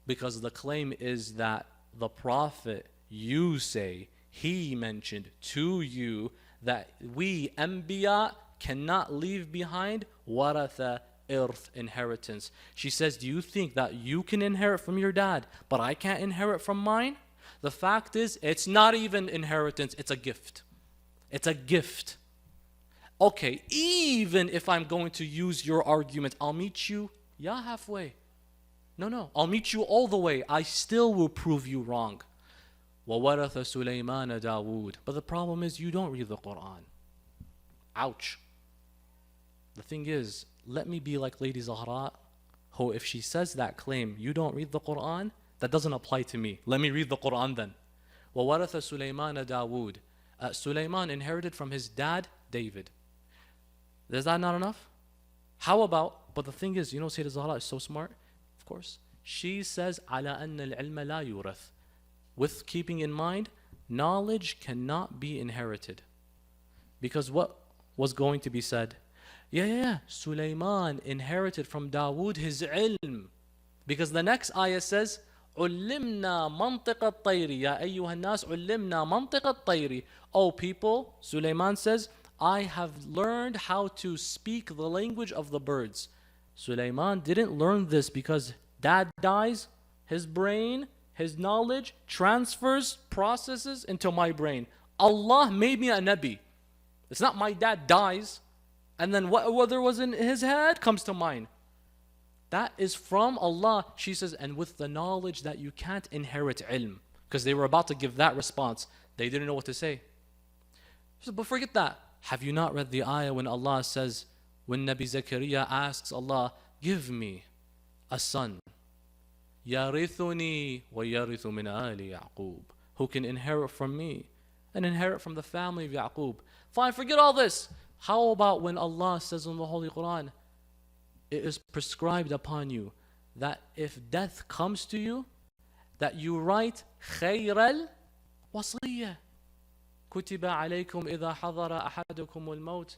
Because the claim is that the Prophet, you say, he mentioned to you that we Anbiya cannot leave behind waratha irth, inheritance. She says, do you think that you can inherit from your dad, but I can't inherit from mine? The fact is, it's not even inheritance, it's a gift. It's a gift. Okay, even if I'm going to use your argument, I'll meet you halfway. No, I'll meet you all the way. I still will prove you wrong. وَوَرَثَ سُلَيْمَانَ دَاوُودَ. But the problem is you don't read the Quran. Ouch. The thing is, let me be like Lady Zahra, who if she says that claim, you don't read the Quran, that doesn't apply to me. Let me read the Quran then. وَوَرَثَ سُلَيْمَانَ دَاوُودَ. Sulaiman inherited from his dad, David. Is that not enough? How about, but the thing is, you know Sayyidah Zahra is so smart, of course. She says, عَلَى أَنَّ الْعِلْمَ لَا يُورَث. With keeping in mind, knowledge cannot be inherited. Because what was going to be said? Sulaiman inherited from Dawood his ilm. Because the next ayah says, عُلِّمْنَا مَنْطِقَ الطَّيْرِ يَا أَيُّهَا النَّاسِ عُلِّمْنَا مَنْطِقَ الطَّيْرِ. O people, Sulaiman says, I have learned how to speak the language of the birds. Sulaiman didn't learn this because dad dies, his brain, his knowledge transfers, processes into my brain. Allah made me a Nabi. It's not my dad dies and then whatever was in his head comes to mine. That is from Allah. She says, and with the knowledge that you can't inherit ilm. Because they were about to give that response. They didn't know what to say. So, but forget that. Have you not read the ayah when Allah says, when Nabi Zakaria asks Allah, give me a son. يَرِثُنِي وَيَرِثُ مِنْ آلِ يَعْقُوب, who can inherit from me and inherit from the family of Ya'qub. Fine, forget all this. How about when Allah says in the Holy Quran, it is prescribed upon you that if death comes to you, that you write خير الوصية. كتب عليكم إذا حضر أحدكم الموت.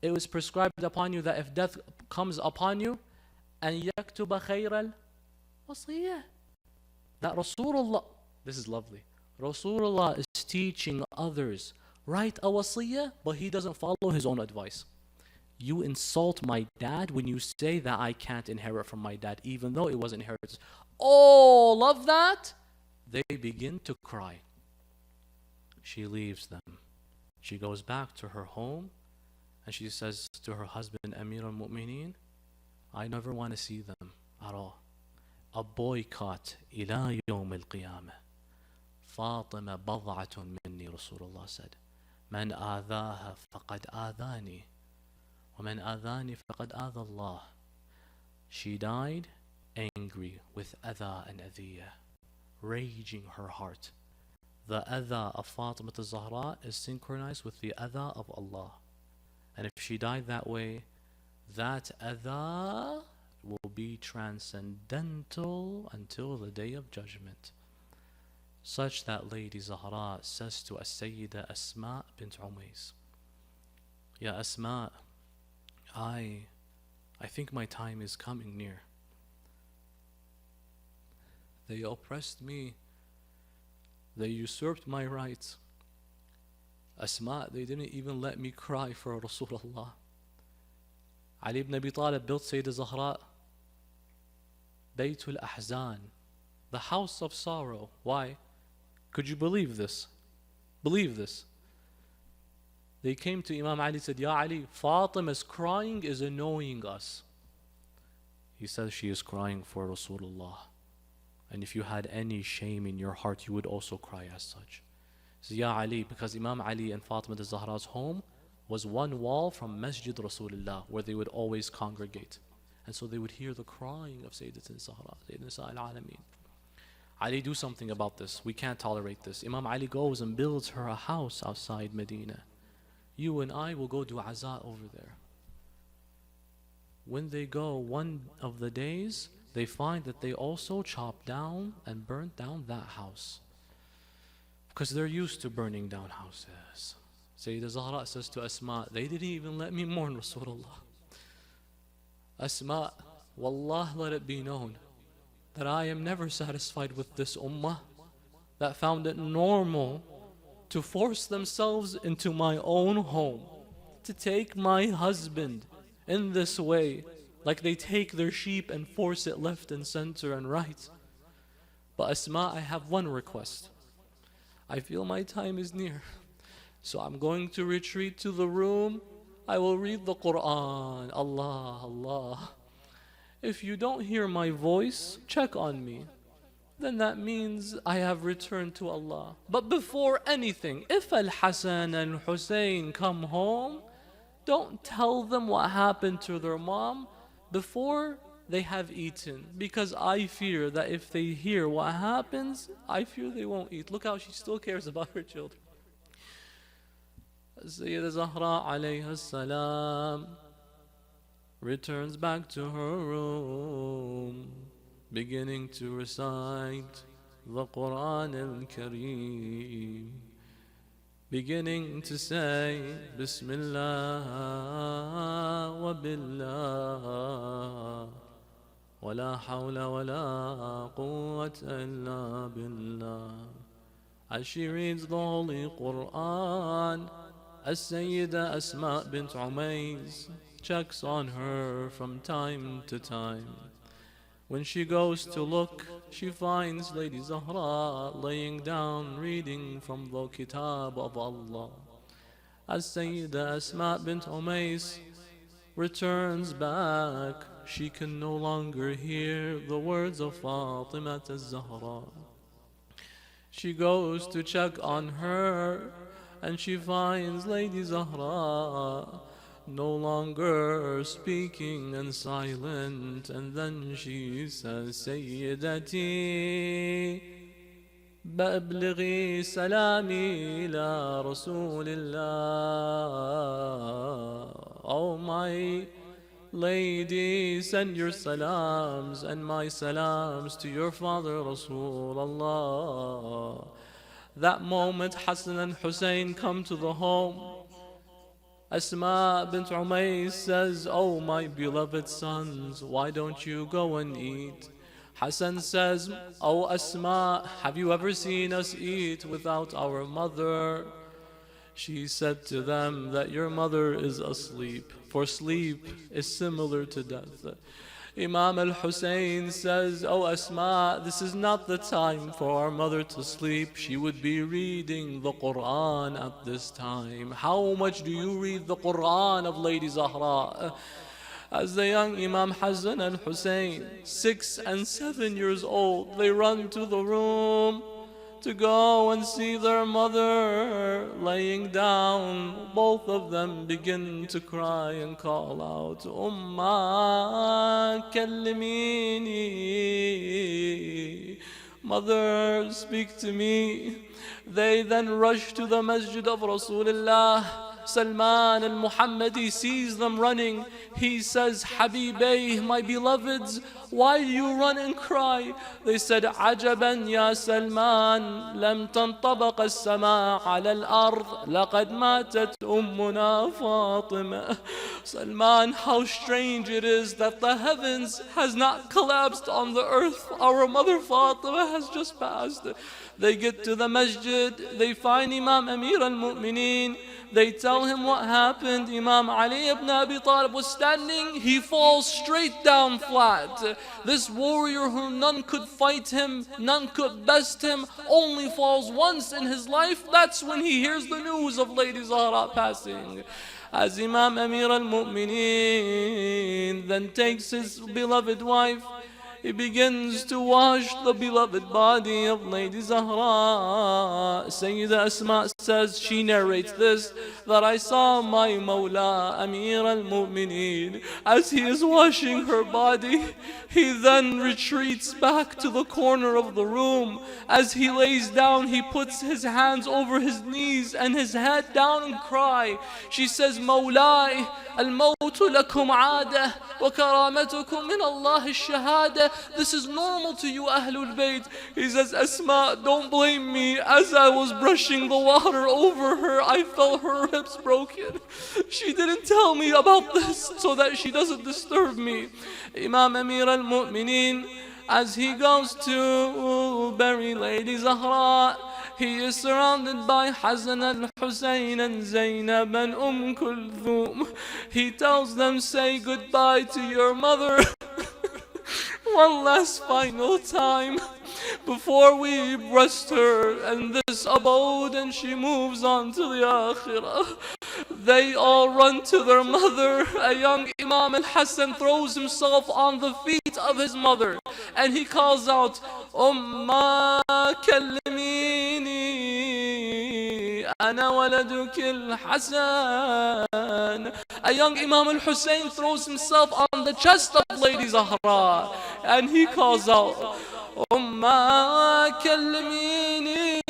It was prescribed upon you that if death comes upon you, and يكتب خير الوصية. That Rasulullah, this is lovely. Rasulullah is teaching others, write a wasiyah, but he doesn't follow his own advice. You insult my dad when you say that I can't inherit from my dad, even though it was inheritance. All of that, they begin to cry. She leaves them. She goes back to her home and she says to her husband, Amir al-Mu'mineen, I never want to see them at all. A boycott ila yawm al-qiyamah. Fatima bad'atun minni, Rasulullah said. Man adhaha faqad adhani. وَمَنْ آذَانِ فَقَدْ آذَى اللَّهِ. She died angry with adha and adhiya, raging her heart. The adha of Fatima Zahra is synchronized with the adha of Allah. And if she died that way, that adha will be transcendental until the day of judgment. Such that Lady Zahra says to As-Sayyida Asma bint Umays, Ya Asma, I think my time is coming near. They oppressed me. They usurped my rights. Asma, they didn't even let me cry for Rasulullah. Ali ibn Abi Talib built Sayyidah Zahra Baytul Ahzan, the house of sorrow. Why? Could you believe this? Believe this. They came to Imam Ali and said, Ya Ali, Fatima's crying is annoying us. He says she is crying for Rasulullah. And if you had any shame in your heart, you would also cry as such. He says, Ya Ali, because Imam Ali and Fatima Zahra's home was one wall from Masjid Rasulullah, where they would always congregate. And so they would hear the crying of Sayyidatina Zahra, Sayyidatina al-Alameen. Ali, do something about this. We can't tolerate this. Imam Ali goes and builds her a house outside Medina. You and I will go do azaa over there. When they go one of the days, they find that they also chopped down and burnt down that house. Because they're used to burning down houses. Sayyidah Zahra says to Asma, they didn't even let me mourn Rasulullah. Asma, wallah, let it be known that I am never satisfied with this ummah that found it normal to force themselves into my own home, to take my husband in this way, like they take their sheep and force it left and center and right. But Asma, I have one request. I feel my time is near, so I'm going to retreat to the room. I will read the Quran. Allah, Allah. If you don't hear my voice, check on me. Then that means I have returned to Allah. But before anything, if Al-Hassan and Hussein come home, don't tell them what happened to their mom before they have eaten. Because I fear that if they hear what happens, I fear they won't eat. Look how she still cares about her children. Sayyidah Zahra alayha salam returns back to her room, beginning to recite the Quran al-Kareem, beginning to say Bismillah wa billah wa la hawla wa la quwwata illa billah. As she reads the Holy Quran, As-Sayyida Asma bint Umays checks on her from time to time. When she goes to look, she finds Lady Zahra laying down reading from the Kitab of Allah. As Sayyida Asma bint Umays returns back, she can no longer hear the words of Fatima az-Zahra. She goes to check on her, and she finds Lady Zahra no longer speaking and silent. And then she says, Sayyidati, بأبلغي سلامي إلى رسول الله. Oh my lady, send your salams and my salams to your father Rasulullah. That moment Hassan and Hussein come to the home. Asma bint Umays says, oh my beloved sons, why don't you go and eat? Hassan says, oh Asma, have you ever seen us eat without our mother? She said to them that your mother is asleep, for sleep is similar to death. Imam al-Hussein says, oh Asma, this is not the time for our mother to sleep. She would be reading the Quran at this time. How much do you read the Quran of Lady Zahra? As the young Imam Hassan and Hussein, 6 and 7 years old, they run to the room to go and see their mother laying down. Both of them begin to cry and call out, Umma kallimini, mother, speak to me. They then rush to the masjid of Rasulullah. Salman al-Muhammadi sees them running. He says, Habibay, my beloveds, why do you run and cry? They said, Ajaban ya Salman, lam tantabaq as-sama' ala al-ard, laqad matat ummuna Fatima. Salman, how strange it is that the heavens has not collapsed on the earth. Our mother Fatima has just passed. They get to the masjid, they find Imam Amir al-Mu'mineen. They tell him what happened. Imam Ali ibn Abi Talib was standing. He falls straight down flat. This warrior who none could fight him, none could best him, only falls once in his life. That's when he hears the news of Lady Zahra passing. As Imam Amir al-Mu'mineen then takes his beloved wife, he begins to wash the beloved body of Lady Zahra. Sayyida Asma says, she narrates this, that I saw my Mawla Amir al-Mu'mineen. As he is washing her body, he then retreats back to the corner of the room. As he lays down, he puts his hands over his knees and his head down and cry. She says, Mawlai, al-mawtu lakum aada, wa karamatukum min Allah al-shahada. This is normal to you, Ahlul Bayt. He says, Asma, don't blame me. As I was brushing the water over her, I felt her ribs broken. She didn't tell me about this so that she doesn't disturb me. Imam Amir al-Mu'mineen, as he goes to bury Lady Zahra, he is surrounded by Hassan al-Hussein and Zainab and Kulthum. He tells them, say goodbye to your mother one last final time before we breast her in this abode and she moves on to the Akhirah. They all run to their mother. A young Imam al-Hassan throws himself on the feet of his mother and he calls out, Umma kallimini, ana waladuki al-Hassan. A young Imam al-Hussein throws himself on the chest of Lady Zahra and he calls out, Umma kallimini,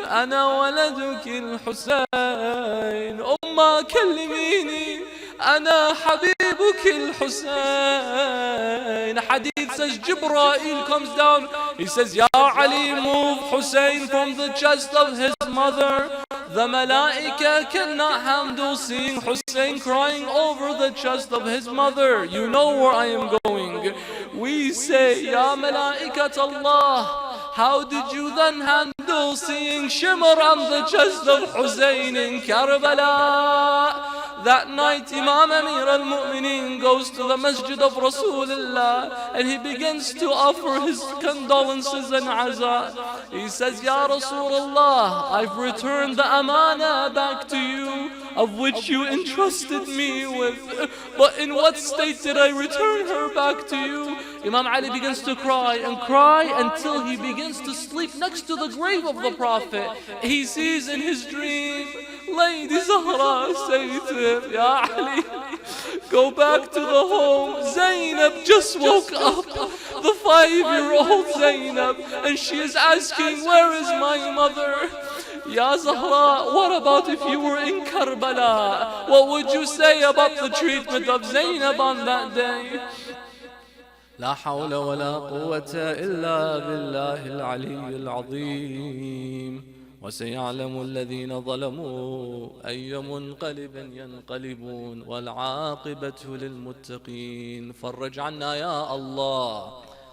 ana waladuki al-Hussein. Umma kallimini, ana habibuki al-Hussein. Hadith says Jibreel comes down. He says, Ya Ali, move Hussein from the chest of his mother. The Malaika cannot handle seeing Hussein crying over the chest of his mother. You know where I am going. We say, Ya Malaikat Allah, how did you then handle seeing shimmer on the chest of Hussein in Karbala? That night Imam Amir al-Mu'mineen goes to the masjid of Rasulullah and he begins to offer his condolences and aza. He says, Ya Rasulullah, I've returned the amana back to you of which you entrusted me with. But in what state did I return her back to you? Imam Ali begins to cry and cry until he begins to sleep next to the grave of the Prophet. He sees in his dream Lady Zahra say to him, Ya Ali, go back to the home. Zainab just woke up, the 5-year-old Zainab, and she is asking, where is my mother? Ya Zahra, what about if you were in Karbala? What would you say about the treatment of Zainab on that day? لا حول ولا قوة إلا بالله العلي العظيم وسيعلم الذين ظلموا أي منقلب ينقلبون والعاقبة للمتقين فرج عنا يا الله.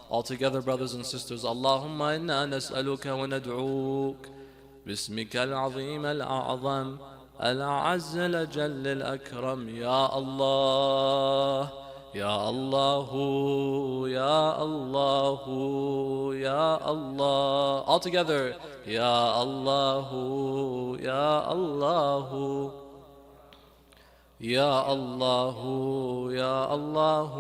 All together, brothers and sisters, اللهم إنا نسألك وندعوك باسمك العظيم الأعظم الأعز الأجل الأكرم يا الله يا الله يا الله يا الله. All together, يا الله يا الله يا الله يا الله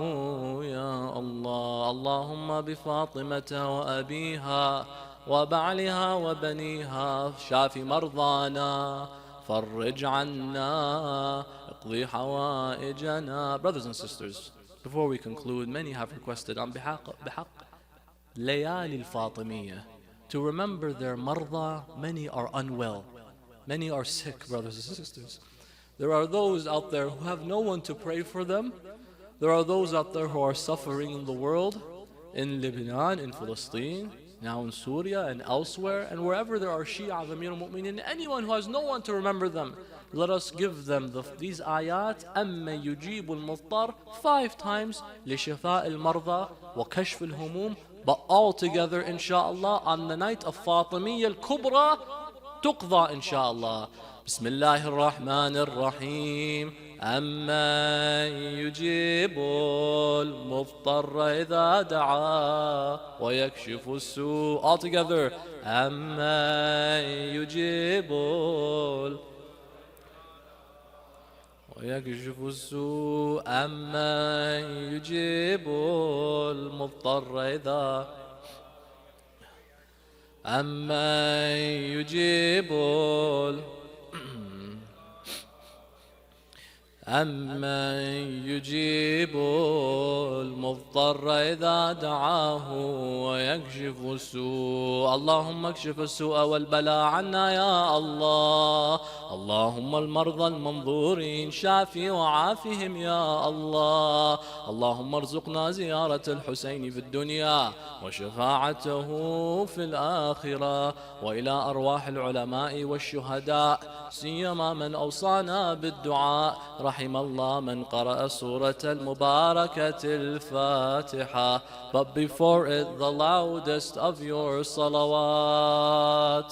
يا الله. اللهم بفاطمة وأبيها وبعلها وبنيها شاف مرضانا فرج عنا اقضي حوائجنا. Brothers and sisters, before we conclude, many have requested on behalf Layali al-Fatimiyya to remember their marda. Many are unwell, many are sick, brothers and sisters. There are those out there who have no one to pray for them. There are those out there who are suffering in the world, in Lebanon, in Palestine, now in Syria and elsewhere, and wherever there are Shia, Amir al-Mu'mineen, anyone who has no one to remember them. Let us give them these ayat, أَمَّا يُجِيبُ الْمُضْطَرَ 5 times, لِشِفَاءِ الْمَرْضَى وَكَشْفِ الْهُمُومِ. But all together, inshallah, on the night of Fatimiyya al-Kubra, tuqda, inshallah. بسم الله الرحمن الرحيم أما يجيب المضطر إذا دعا ويكشف السوء. All together. أما يجيب ويكشف السوء أما يجيب المضطر إذا أما يجيب أما يجيب المضطر إذا دعاه ويكشف السوء. اللهم اكشف السوء والبلاء عنا يا الله. اللهم المرضى المنظورين شافي وعافهم يا الله. اللهم ارزقنا زيارة الحسين في الدنيا وشفاعته في الآخرة وإلى أرواح العلماء والشهداء سيما من أوصانا بالدعاء. رحم الله من قرأ سورة المباركة الفاتحة. But before it, the loudest of your salawat.